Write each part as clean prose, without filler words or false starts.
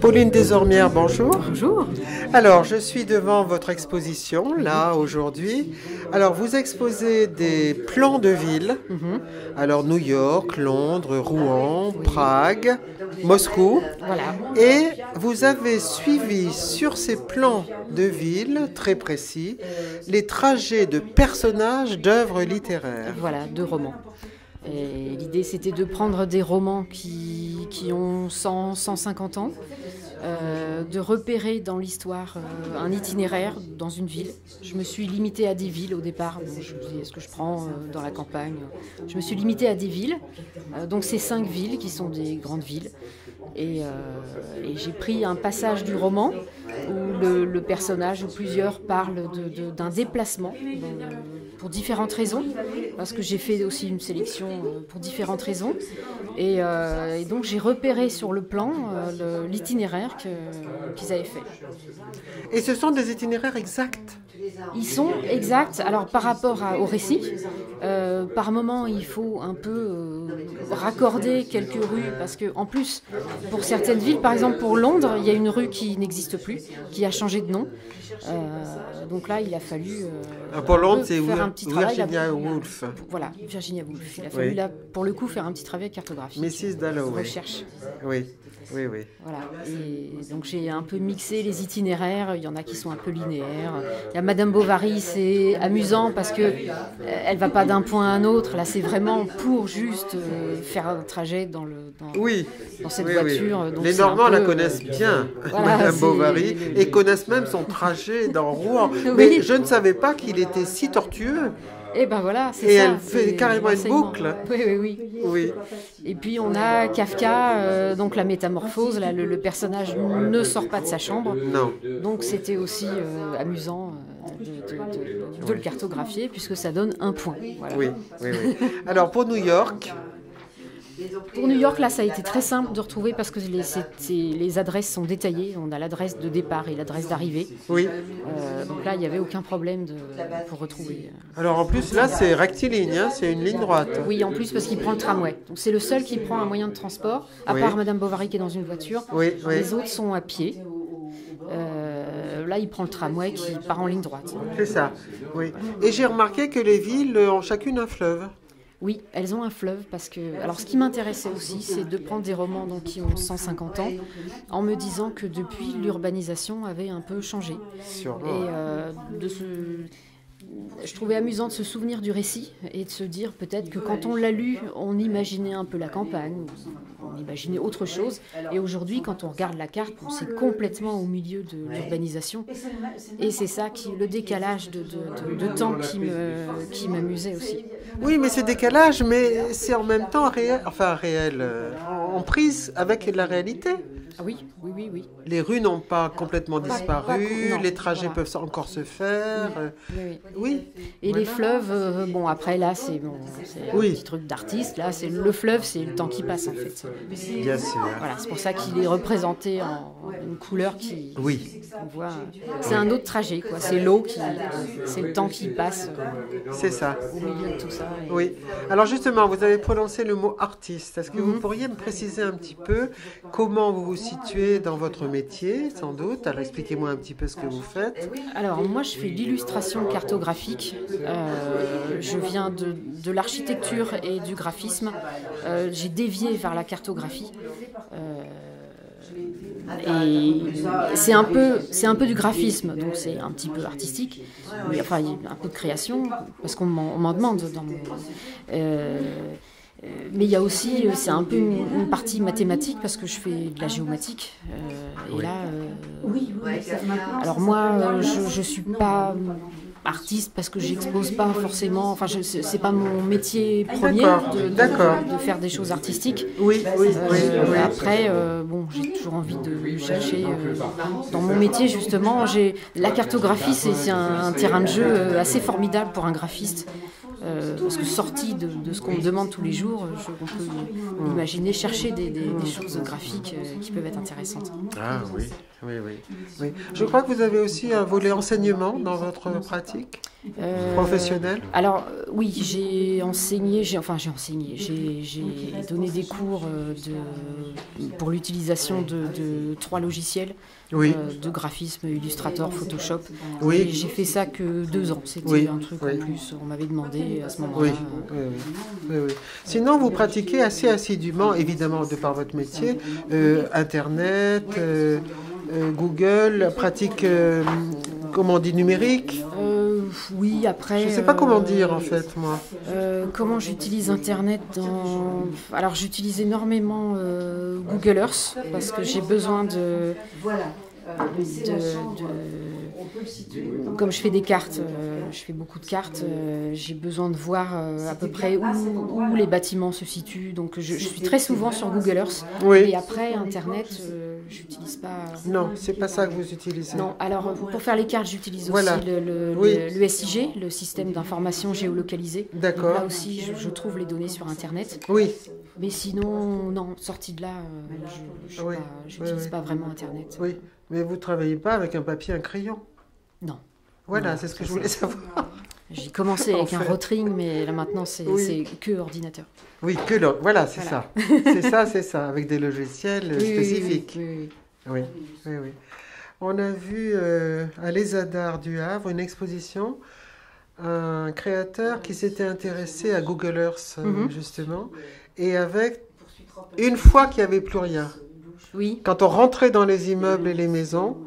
Pauline Desormières, bonjour. Bonjour. Alors, je suis devant votre exposition, là, aujourd'hui. Alors, vous exposez des plans de villes. Alors, New York, Londres, Rouen, Prague, Moscou. Voilà. Et vous avez suivi sur ces plans de villes, très précis, les trajets de personnages d'œuvres littéraires. Voilà, 2 romans. Et l'idée, c'était de prendre des romans qui ont 100, 150 ans, de repérer dans l'histoire un itinéraire dans une ville. Je me suis limitée à des villes au départ. Bon, je me disais, est-ce que je prends dans la campagne? Je me suis limitée à des villes, donc ces 5 villes qui sont des grandes villes. Et j'ai pris un passage du roman où le personnage ou plusieurs parlent d'un déplacement pour différentes raisons, parce que j'ai fait aussi une sélection pour différentes raisons. Et donc j'ai repéré sur le plan l'itinéraire qu'ils avaient fait. Et ce sont des itinéraires exacts? Ils sont exacts. Alors par rapport au récit, par moment il faut un peu raccorder quelques rues, parce que en plus pour certaines villes, par exemple pour Londres, il y a une rue qui n'existe plus, qui a changé de nom. Donc là il a fallu pour Londres, c'est faire un petit travail. Virginia Woolf. Voilà, Virginia Woolf. Il a fallu là pour le coup faire un petit travail cartographique. Mrs. Dalloway. Recherche. Oui. Oui, oui. Voilà. Et donc j'ai un peu mixé les itinéraires. Il y en a qui sont un peu linéaires. Il y a Madame Bovary, c'est amusant parce que elle va pas d'un point à un autre. Là, c'est vraiment pour juste faire un trajet dans cette voiture. Oui. Donc, les Normands la connaissent bien, voilà, Madame Bovary, et connaissent même son trajet dans Rouen. Mais je ne savais pas qu'il était si tortueux. Et ben voilà, c'est ça. Et ça, elle fait carrément une boucle. Oui. Et puis on a Kafka, donc la métamorphose. Là, le personnage ne sort pas de sa chambre. Non. Donc c'était aussi amusant de le cartographier, puisque ça donne un point. Voilà. Oui. Alors pour New York. Pour New York, là, ça a été très simple de retrouver parce que les adresses sont détaillées. On a l'adresse de départ et l'adresse d'arrivée. Oui. Donc là, il n'y avait aucun problème pour retrouver. Alors en plus, là, c'est rectiligne, hein, c'est une ligne droite. Oui, en plus, parce qu'il prend le tramway. Donc c'est le seul qui prend un moyen de transport, à part Madame Bovary qui est dans une voiture. Oui. Les autres sont à pied. Là, il prend le tramway qui part en ligne droite. C'est ça, oui. Et j'ai remarqué que les villes ont chacune un fleuve. Oui, elles ont un fleuve parce que... Alors, ce qui m'intéressait aussi, c'est de prendre des romans qui ont 150 ans en me disant que depuis, l'urbanisation avait un peu changé. Sûrement. Et je trouvais amusant de se souvenir du récit et de se dire peut-être que quand on l'a lu, on imaginait un peu la campagne, on imaginait autre chose. Et aujourd'hui, quand on regarde la carte, c'est complètement au milieu de l'urbanisation. Et c'est ça, le décalage de temps qui m'amusait aussi. Oui, mais ce décalage, mais c'est en même temps réel, en prise avec la réalité. Ah oui. Les rues n'ont pas complètement disparu, les trajets peuvent encore se faire. Oui. Et les fleuves, après là, c'est un petit truc d'artiste. Là, le fleuve, c'est le temps qui passe en fait. Bien sûr. Voilà, c'est pour ça qu'il est représenté en une couleur qui. Oui. On voit. C'est un autre trajet, quoi. C'est l'eau c'est le temps qui passe. C'est ça. Au milieu de tout ça. Oui. Alors justement, vous avez prononcé le mot artiste. Est-ce que vous pourriez me préciser un petit peu comment vous vous situez dans votre métier, sans doute? Alors expliquez-moi un petit peu ce que vous faites. Alors moi, je fais de l'illustration cartographique. Je viens de l'architecture et du graphisme. J'ai dévié vers la cartographie. Et c'est un peu du graphisme, donc c'est un petit peu artistique, mais enfin il y a un peu de création parce qu'on m'en demande dans mon, mais il y a aussi, c'est un peu une partie mathématique parce que je fais de la géomatique. Et là, alors moi, je suis pas artiste parce que j'expose pas forcément, enfin c'est pas mon métier premier de faire des choses artistiques. Oui. Après, j'ai toujours envie de chercher dans mon métier justement. La cartographie, c'est un terrain de jeu assez formidable pour un graphiste. Parce que sorti de ce qu'on me demande tous les jours, on peut imaginer chercher des choses graphiques qui peuvent être intéressantes. Ah oui. Je crois que vous avez aussi un volet enseignement dans votre pratique. Professionnel? Alors oui, j'ai enseigné, j'ai donné des cours pour l'utilisation de 3 logiciels, Oui. de graphisme, Illustrator, Photoshop. Oui. Et j'ai fait ça que 2 ans, c'était Oui. un truc Oui. en plus, on m'avait demandé à ce Oui. moment-là. Oui, oui. Oui. Sinon, vous pratiquez assez assidûment, évidemment, de par votre métier, Internet, Google, pratique, comment on dit, numérique? Oui, après... Je ne sais pas comment dire, en fait, moi. Comment j'utilise Internet Alors, j'utilise énormément Google Earth parce que j'ai besoin comme je fais des cartes, je fais beaucoup de cartes, j'ai besoin de voir à peu près où les bâtiments se situent. Donc je suis très souvent sur Google Earth. Oui. Et après, Internet, j'utilise pas... Non, c'est pas ça que vous utilisez. Non, alors pour faire les cartes, j'utilise Voilà. aussi le SIG, le système d'information géolocalisée. D'accord. Là aussi, je trouve les données sur Internet. Oui. Mais sinon, non, sorti de là, je Oui. n'utilise Oui. pas vraiment Internet. Oui. Mais vous ne travaillez pas avec un papier, un crayon? Non. Voilà, Non, c'est ce que ça, je voulais savoir. J'ai commencé avec un En fait. Rotring, mais là maintenant, c'est que ordinateur. Oui, voilà, c'est Voilà. ça. C'est ça, avec des logiciels spécifiques. Oui. Oui, oui, oui. On a vu à l'ESADAR du Havre une exposition, un créateur qui s'était intéressé à Google Earth, justement, et avec, une fois qu'il n'y avait plus rien, Oui. quand on rentrait dans les immeubles et les maisons,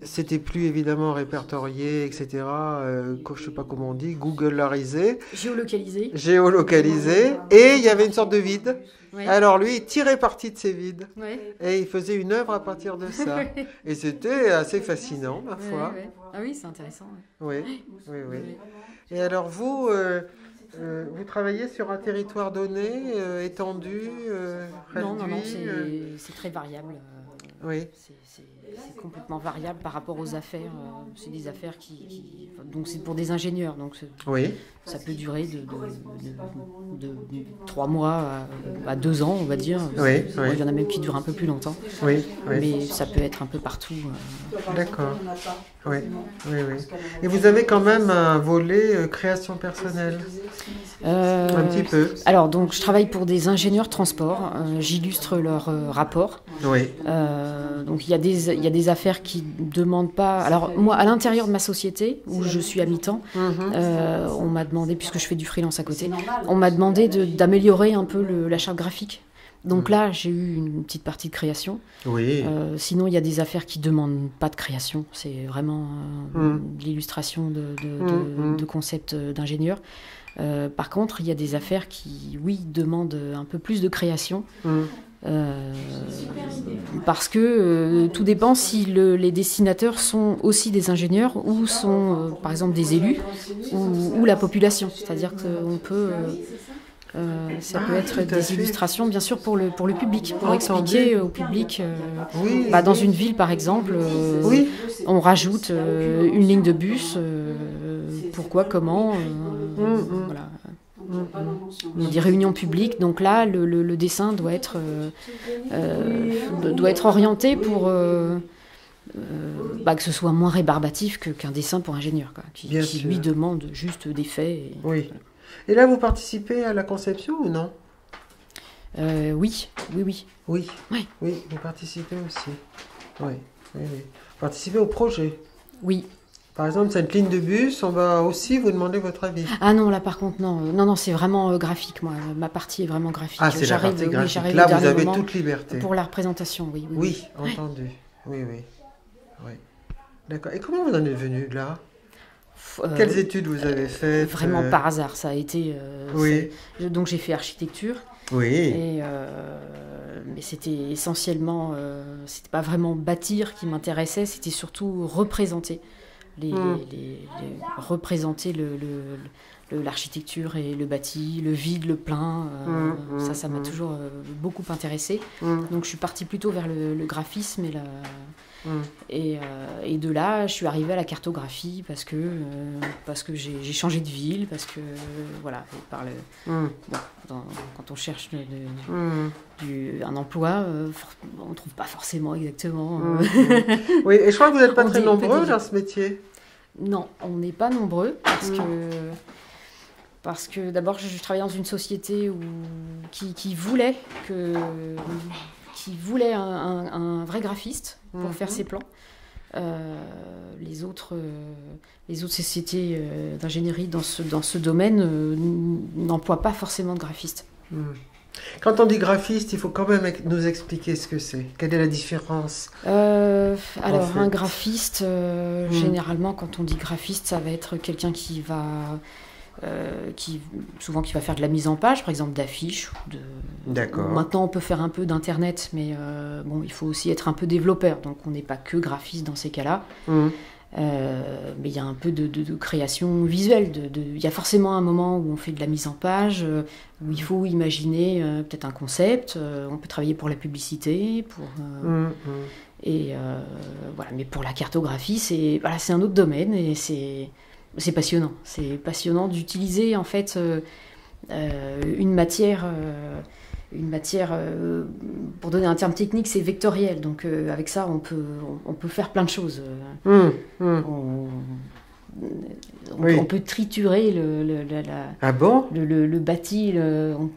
c'était plus évidemment répertorié, etc. Je ne sais pas comment on dit, Googlearisé, géolocalisé, et il y avait une sorte de vide. Ouais. Alors lui, il tirait parti de ces vides. Ouais. Et il faisait une œuvre à partir de ça. Et c'était assez fascinant, ma foi. Ouais. Ah oui, c'est intéressant. Oui, oui, oui. Et alors vous, vous travaillez sur un territoire donné, étendu, Non, réduit c'est très variable. Oui. C'est complètement variable par rapport aux affaires. C'est des affaires donc c'est pour des ingénieurs. Donc Oui. ça peut durer de 3 mois à 2 ans, on va dire. Oui, oui. Il y en a même qui durent un peu plus longtemps. Oui, oui. Mais ça peut être un peu partout. D'accord. Oui, oui, oui. Et vous avez quand même un volet création personnelle. Un petit peu. Alors, donc, je travaille pour des ingénieurs transport. J'illustre leurs rapports. Oui. Donc, il y a des affaires qui ne demandent pas... Alors, moi, à l'intérieur de ma société, où je suis à mi-temps, on m'a demandé, puisque je fais du freelance à côté, on m'a demandé d'améliorer un peu la charte graphique. Donc là, j'ai eu une petite partie de création. Oui. Sinon, il y a des affaires qui ne demandent pas de création. C'est vraiment de l'illustration de concepts d'ingénieurs. Par contre, il y a des affaires qui, oui, demandent un peu plus de création. Parce que tout dépend si les dessinateurs sont aussi des ingénieurs ou sont, par exemple, des élus ou la population. C'est-à-dire qu'on peut... ça peut être des illustrations, bien sûr, pour le public, pour expliquer au public. Dans une ville, par exemple, on rajoute une ligne de bus. Pourquoi, comment voilà. Des réunions publiques. Donc là, le dessin doit être orienté pour que ce soit moins rébarbatif qu'un dessin pour ingénieur, quoi, qui lui demande juste des faits. Oui. Et là, vous participez à la conception ou non? Oui. Oui. Oui, vous participez aussi. Oui. Vous participez au projet. Oui. Par exemple, cette ligne de bus, on va aussi vous demander votre avis. Ah non, là par contre, non. Non, c'est vraiment graphique, moi. Ma partie est vraiment graphique. Ah, c'est la partie graphique. Là, vous avez toute liberté. Pour la représentation, oui. Oui, entendu. Oui. D'accord. Et comment vous en êtes venu là? Quelles études vous avez faites? Vraiment par hasard, ça a été... Donc j'ai fait architecture. Oui. Mais c'était essentiellement... c'était pas vraiment bâtir qui m'intéressait, c'était surtout représenter. Représenter l'architecture et le bâti, le vide, le plein. Ça m'a toujours beaucoup intéressé. Donc je suis partie plutôt vers le graphisme et de là, je suis arrivée à la cartographie parce que j'ai changé de ville, parce que voilà, quand on cherche un emploi, on ne trouve pas forcément exactement. Oui, et je crois que vous n'êtes pas très nombreux dans ce métier. Non, on n'est pas nombreux parce que d'abord je travaillais dans une société qui voulait un vrai graphiste pour faire ses plans. Les autres sociétés d'ingénierie dans ce domaine n'emploient pas forcément de graphistes. Quand on dit graphiste, il faut quand même nous expliquer ce que c'est. Quelle est la différence? Alors, un graphiste, généralement, quand on dit graphiste, ça va être quelqu'un qui va faire de la mise en page, par exemple d'affiches. D'accord. Maintenant, on peut faire un peu d'internet, mais il faut aussi être un peu développeur, donc on n'est pas que graphiste dans ces cas-là. Mais il y a un peu de création visuelle. Il y a forcément un moment où on fait de la mise en page, où il faut imaginer peut-être un concept. On peut travailler pour la publicité, voilà. Mais pour la cartographie, c'est un autre domaine et c'est passionnant. C'est passionnant d'utiliser en fait une matière. Pour donner un terme technique, c'est vectoriel. Donc avec ça, on peut faire plein de choses. On peut triturer le bâti. En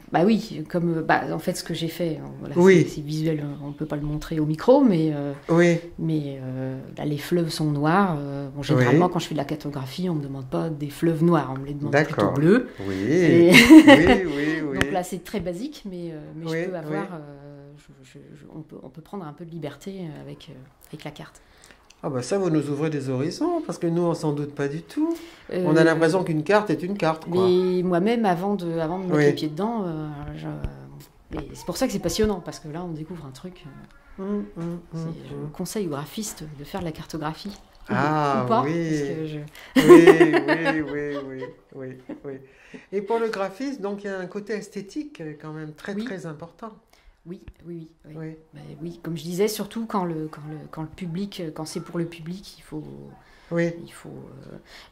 fait, ce que j'ai fait. C'est visuel, on ne peut pas le montrer au micro, mais là, les fleuves sont noirs. Généralement, quand je fais de la cartographie, on ne me demande pas des fleuves noirs, on me les demande plutôt bleus. Donc là, c'est très basique, mais je peux avoir... on peut prendre un peu de liberté avec la carte. Ah bah ça, vous nous ouvrez des horizons, parce que nous, on s'en doute pas du tout. On a l'impression qu'une carte est une carte, quoi. Mais moi-même, avant de mettre les pieds dedans, c'est pour ça que c'est passionnant, parce que là, on découvre un truc. Je conseille aux graphistes de faire de la cartographie. Ah ou pas, oui. Oui. Et pour le graphisme, donc il y a un côté esthétique quand même très important. Oui, comme je disais, surtout quand c'est pour le public, il faut.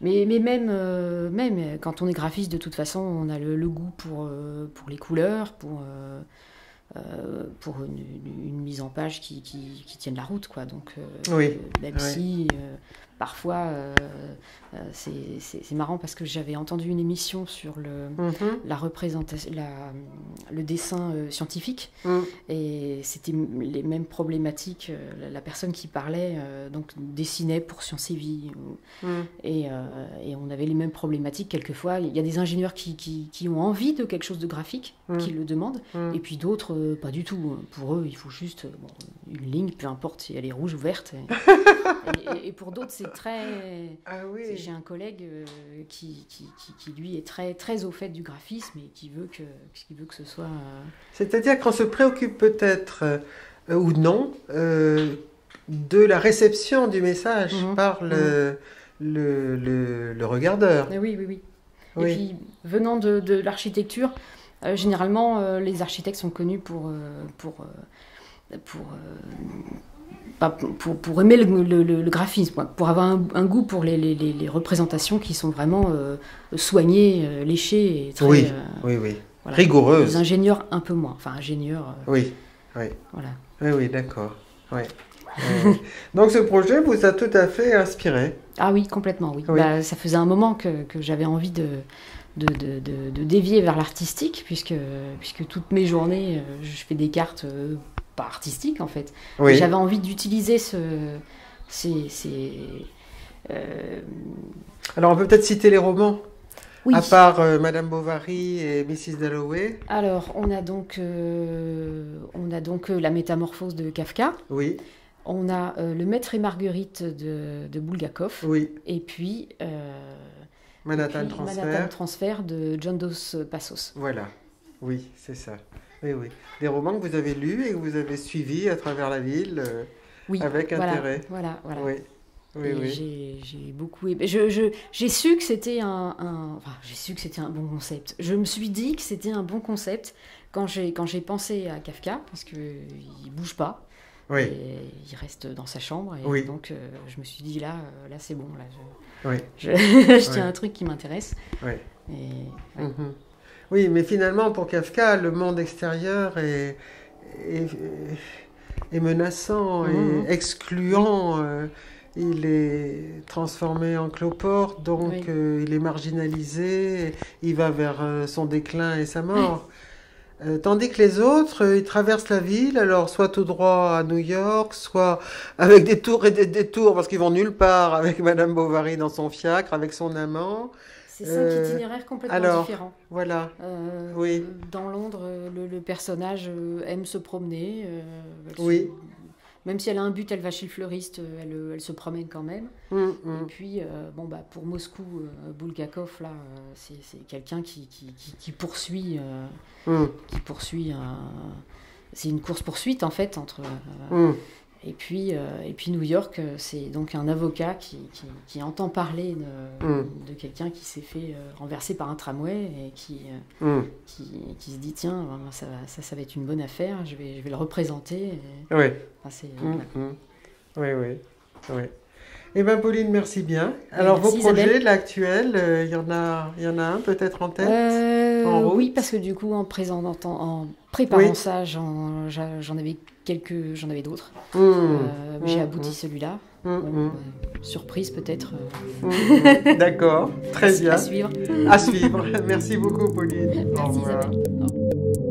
Mais même quand on est graphiste, de toute façon, on a le goût pour les couleurs, pour une mise en page qui tienne la route, quoi. Donc même si parfois c'est marrant parce que j'avais entendu une émission sur la représentation, le dessin scientifique, et c'était les mêmes problématiques. La personne qui parlait donc dessinait pour Sciences et Vie, et on avait les mêmes problématiques quelquefois. Il y a des ingénieurs qui ont envie de quelque chose de graphique, qui le demandent, et puis d'autres pas du tout. Pour eux, il faut juste une ligne, peu importe si elle est rouge ou verte. Et pour d'autres, c'est très... J'ai un collègue qui lui est très, très au fait du graphisme et qui veut que ce soit... C'est-à-dire qu'on se préoccupe peut-être, ou non, de la réception du message par le regardeur. Oui. Et puis, venant de l'architecture, généralement, les architectes sont connus pour aimer le graphisme, pour avoir un goût pour les représentations qui sont vraiment soignées, léchées et très... Oui. Voilà. Rigoureuses. Les ingénieurs un peu moins, enfin ingénieurs... Oui. Voilà. Oui, d'accord. Donc ce projet vous a tout à fait inspiré. Ah oui, complètement, oui. Ça faisait un moment que j'avais envie de dévier vers l'artistique, puisque toutes mes journées, je fais des cartes pas artistiques, en fait. Et j'avais envie d'utiliser Alors, on peut peut-être citer les romans, oui. À part Madame Bovary et Mrs. Dalloway. Alors, on a donc La Métamorphose de Kafka. Oui. On a Le Maître et Marguerite de Bulgakov. Oui. Et puis... Manhattan Transfer de John Dos Passos. Voilà, oui, c'est ça. Oui. Des romans que vous avez lus et que vous avez suivis à travers la ville avec intérêt. Voilà. Oui. J'ai beaucoup aimé. J'ai su que c'était un bon concept. Je me suis dit que c'était un bon concept quand j'ai pensé à Kafka, parce qu'il bouge pas. Oui. Et il reste dans sa chambre. Et donc, je me suis dit, là c'est bon. Là, je tiens un truc qui m'intéresse. Oui, mais finalement, pour Kafka, le monde extérieur est menaçant et excluant. il est transformé en cloporte, donc Oui. il est marginalisé, il va vers son déclin et sa mort. Tandis que les autres, ils traversent la ville, alors soit tout droit à New York, soit avec des tours et des détours, parce qu'ils vont nulle part avec Madame Bovary dans son fiacre, avec son amant. C'est 5 Euh, itinéraires complètement alors, différents. voilà, oui, Dans Londres, le personnage aime se promener. oui. Même si elle a un but, elle va chez le fleuriste, elle se promène quand même. Mm, Et mm, puis, bon, bah, pour Moscou, Bulgakov, là, c'est quelqu'un qui poursuit, mm, c'est une course-poursuite, en fait, entre... mm, et puis New York, c'est donc un avocat qui entend parler mm, de quelqu'un qui s'est fait renverser par un tramway et mm. qui se dit tiens, ça va être une bonne affaire, je vais le représenter. Oui. Enfin, Mm, voilà. mm. Oui, oui, oui. Eh bien, Pauline, merci bien. Alors, Merci, vos projets, Isabelle. l'actuel, il y en a un peut-être en tête, en route? Oui, parce que du coup, en Oui. préparant ça, j'en avais j'en avais d'autres. Mm, J'ai mm, abouti celui-là. mm, Bon, mm, surprise peut-être mm, mm. D'accord, très bien. à suivre. À suivre. Merci beaucoup, Pauline. Au Merci revoir. Isabelle. Au revoir.